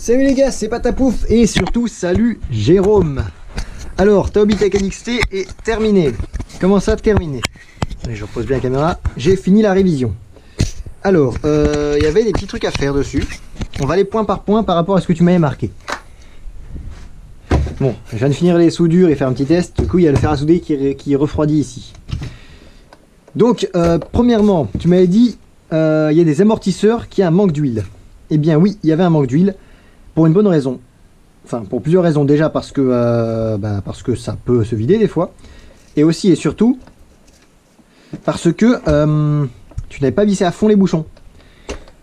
Salut les gars, c'est Patapouf et surtout salut Jérôme. Alors, Taobitech NXT est terminé. Comment ça terminé? Allez, je repose bien la caméra. J'ai fini la révision. Alors, il y avait des petits trucs à faire dessus. On va aller point par point par rapport à ce que tu m'avais marqué. Bon, je viens de finir les soudures et faire un petit test. Du coup, il y a le fer à souder qui refroidit ici. Donc, premièrement, tu m'avais dit il y a des amortisseurs qui a un manque d'huile. Eh bien oui, il y avait un manque d'huile. Pour une bonne raison. Enfin, pour plusieurs raisons. Déjà parce que ça peut se vider des fois. Et aussi et surtout parce que tu n'avais pas vissé à fond les bouchons.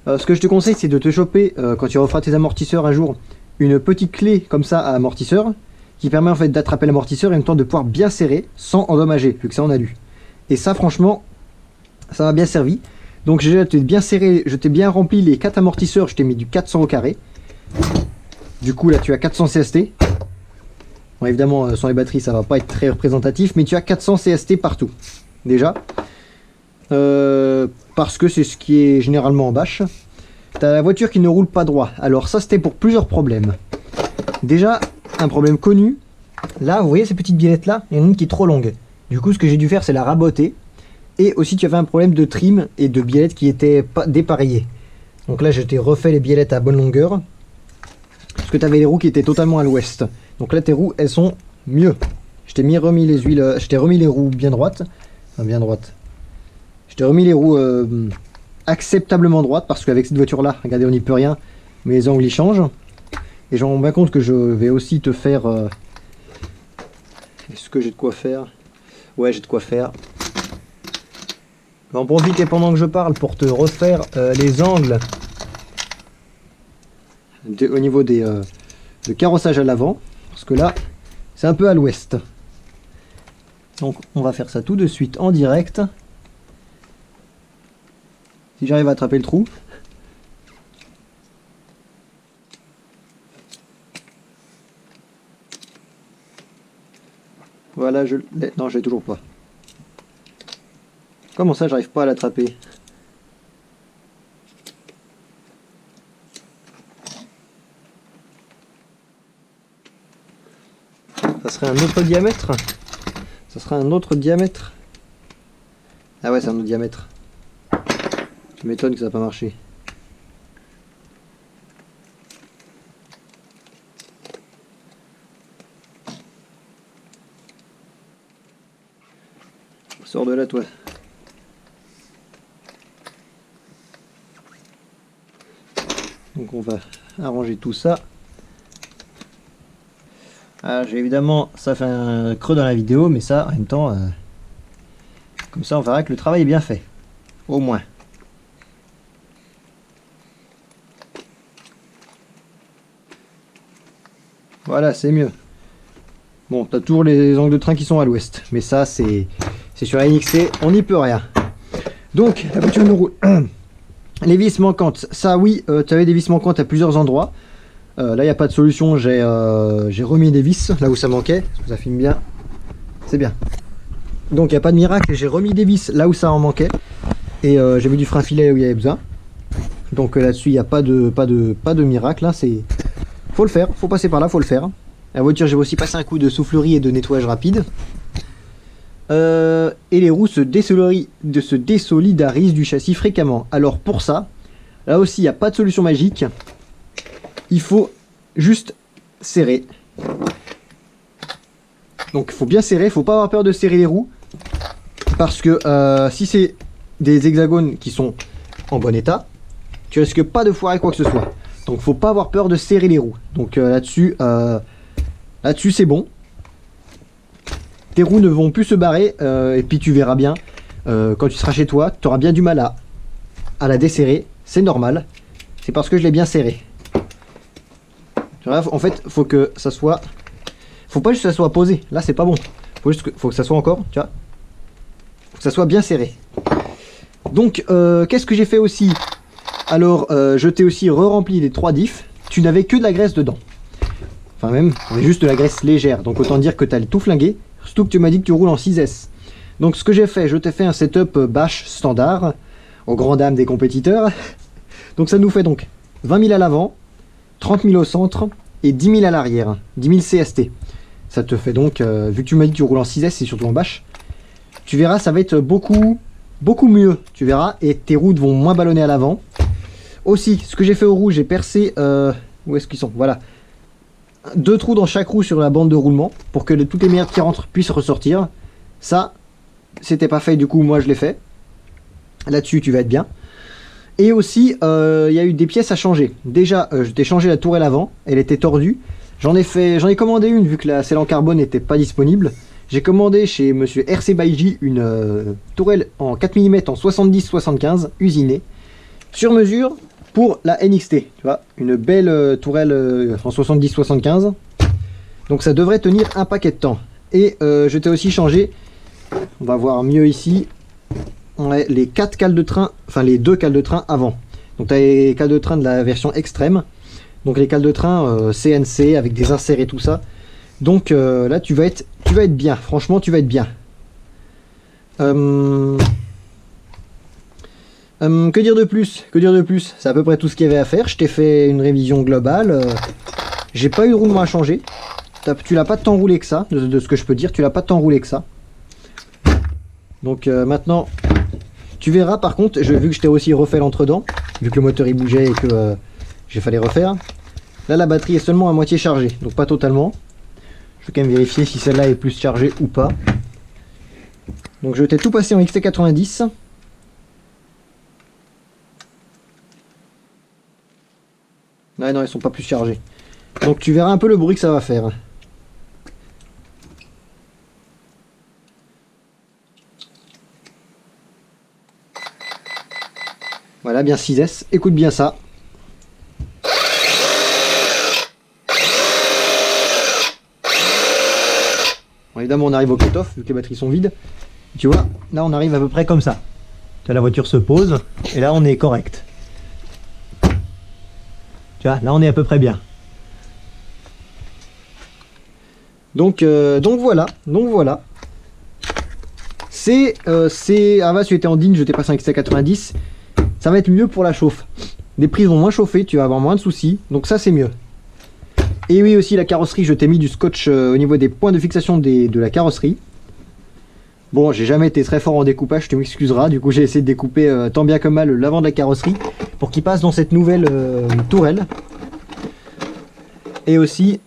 Ce que je te conseille, c'est de te choper, quand tu referas tes amortisseurs un jour, une petite clé comme ça à amortisseur, qui permet en fait d'attraper l'amortisseur et en même temps de pouvoir bien serrer sans endommager, vu que ça on a lu. Et ça franchement, ça m'a bien servi. Donc j'ai bien serré, je t'ai bien rempli les 4 amortisseurs, je t'ai mis du 400 au carré. Du coup là tu as 400 CST. Bon, évidemment sans les batteries ça va pas être très représentatif, mais tu as 400 CST partout. Déjà. Parce que c'est ce qui est généralement en bâche. Tu as la voiture qui ne roule pas droit. Alors ça c'était pour plusieurs problèmes. Déjà, un problème connu. Là, vous voyez ces petites biellettes là? Il y en a une qui est trop longue. Du coup ce que j'ai dû faire c'est la raboter. Et aussi tu avais un problème de trim et de biellettes qui étaient pas dépareillées. Donc là je t'ai refait les biellettes à bonne longueur. Parce que tu avais les roues qui étaient totalement à l'ouest. Donc là tes roues elles sont mieux. Je t'ai remis les huiles, je t'ai remis les roues bien droites. Enfin bien droites. Je t'ai remis les roues acceptablement droites parce qu'avec cette voiture là, regardez on n'y peut rien. Mais les angles ils changent. Et j'en rends bien compte que je vais aussi te faire... Est-ce que j'ai de quoi faire? Ouais j'ai de quoi faire. J'en profite pendant que je parle pour te refaire les angles au niveau des de carrossage à l'avant, parce que là c'est un peu à l'ouest. Donc on va faire ça tout de suite en direct. Si j'arrive à attraper le trou. Voilà, je l'ai. Non, je l'ai toujours pas. Comment ça, j'arrive pas à l'attraper? Ça serait un autre diamètre? Ça serait un autre diamètre? Ah ouais, c'est un autre diamètre. Tu m'étonnes que ça n'a pas marché. Sors de là, toi. Donc on va arranger tout ça. Ah, évidemment ça fait un creux dans la vidéo, mais ça en même temps comme ça on verra que le travail est bien fait. Au moins. Voilà, c'est mieux. Bon, t'as toujours les angles de train qui sont à l'ouest, mais ça c'est sur la NXT, on n'y peut rien. Donc la voiture nous roule. Les vis manquantes, ça oui, tu avais des vis manquantes à plusieurs endroits. Là il n'y a pas de solution, j'ai remis des vis là où ça manquait, parce que ça filme bien, c'est bien. Donc il n'y a pas de miracle, j'ai remis des vis là où ça en manquait. Et j'ai mis du frein filet où il y avait besoin. Donc là-dessus il n'y a pas de miracle, hein, faut le faire, faut passer par là, faut le faire. La voiture j'ai aussi passé un coup de soufflerie et de nettoyage rapide. Et les roues se désolidarisent du châssis fréquemment. Alors pour ça, là aussi il n'y a pas de solution magique. Il faut juste serrer. Donc il faut bien serrer, il ne faut pas avoir peur de serrer les roues. Parce que si c'est des hexagones qui sont en bon état, tu risques pas de foirer quoi que ce soit. Donc il ne faut pas avoir peur de serrer les roues. Donc là-dessus c'est bon. Tes roues ne vont plus se barrer et puis tu verras bien quand tu seras chez toi, tu auras bien du mal à la desserrer. C'est normal. C'est parce que je l'ai bien serré. En fait, faut que ça soit... Faut pas juste que ça soit posé. Là, c'est pas bon. Faut que ça soit encore, tu vois. Faut que ça soit bien serré. Donc, qu'est-ce que j'ai fait aussi? Alors, je t'ai aussi re-rempli les 3 diffs. Tu n'avais que de la graisse dedans. Enfin même, juste de la graisse légère. Donc autant dire que tu as tout flingué. Surtout que tu m'as dit que tu roules en 6S. Donc ce que j'ai fait, je t'ai fait un setup bâche standard. Aux grandes dames des compétiteurs. Donc ça nous fait donc 20 000 à l'avant, 30 000 au centre et 10 000 à l'arrière. 10 000 CST. Ça te fait donc, vu que tu m'as dit que tu roules en 6S et surtout en bâche, tu verras, ça va être beaucoup mieux, tu verras, et tes roues vont moins ballonner à l'avant. Aussi, ce que j'ai fait aux roues, j'ai percé, où est-ce qu'ils sont? Voilà. 2 trous dans chaque roue sur la bande de roulement, pour que toutes les merdes qui rentrent puissent ressortir. Ça, c'était pas fait, du coup, moi je l'ai fait. Là-dessus, tu vas être bien. Et aussi, il y a eu des pièces à changer. Déjà, je t'ai changé la tourelle avant, elle était tordue. J'en ai commandé une, vu que celle en carbone n'était pas disponible. J'ai commandé chez monsieur RC Baiji une tourelle en 4 mm en 70-75, usinée, sur mesure pour la NXT. Tu vois, une belle tourelle en 70-75. Donc ça devrait tenir un paquet de temps. Et je t'ai aussi changé, on va voir mieux ici, les 4 cales de train, enfin les 2 cales de train avant. Donc tu as les cales de train de la version extrême. Donc les cales de train CNC avec des inserts et tout ça. Donc là tu vas être bien, franchement tu vas être bien. Que dire de plus? C'est à peu près tout ce qu'il y avait à faire. Je t'ai fait une révision globale. J'ai pas eu de roulement à changer. Tu l'as pas tant roulé que ça, de ce que je peux dire. Tu l'as pas tant roulé que ça. Donc maintenant, tu verras par contre, vu que je t'ai aussi refait l'entredent, vu que le moteur il bougeait et que j'ai fallait refaire. Là la batterie est seulement à moitié chargée, donc pas totalement. Je vais quand même vérifier si celle-là est plus chargée ou pas. Donc je t'ai tout passé en XT90. Non, non, ils sont pas plus chargés. Donc tu verras un peu le bruit que ça va faire. Voilà, bien 6S. Écoute bien ça. Bon, évidemment, on arrive au cut-off, vu que les batteries sont vides. Tu vois, là, on arrive à peu près comme ça. La voiture se pose, et là, on est correct. Tu vois, là, on est à peu près bien. Donc voilà. C'est avant, si tu étais en digne, je t'ai passé un XT90. Ça va être mieux pour la chauffe. Les prises vont moins chauffer, tu vas avoir moins de soucis. Donc ça, c'est mieux. Et oui, aussi la carrosserie, je t'ai mis du scotch au niveau des points de fixation de la carrosserie. Bon, j'ai jamais été très fort en découpage, tu m'excuseras. Du coup, j'ai essayé de découper tant bien que mal l'avant de la carrosserie pour qu'il passe dans cette nouvelle tourelle. Et aussi,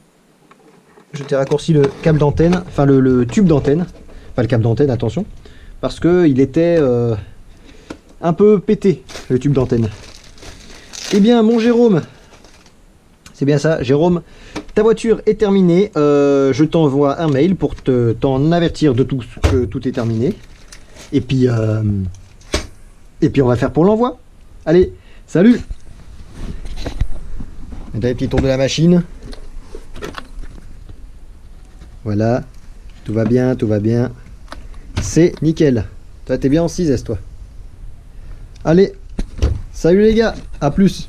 je t'ai raccourci le câble d'antenne, enfin le tube d'antenne. Enfin, le câble d'antenne, attention. Parce que il était un peu pété, le tube d'antenne. Eh bien, mon Jérôme, c'est bien ça, Jérôme, ta voiture est terminée. Je t'envoie un mail pour t'en avertir de tout, que tout est terminé. Et puis on va faire pour l'envoi. Allez, salut! On a les petits tours de la machine. Voilà, tout va bien, tout va bien. C'est nickel. Toi, t'es bien en 6S, toi. Allez, salut les gars, à plus.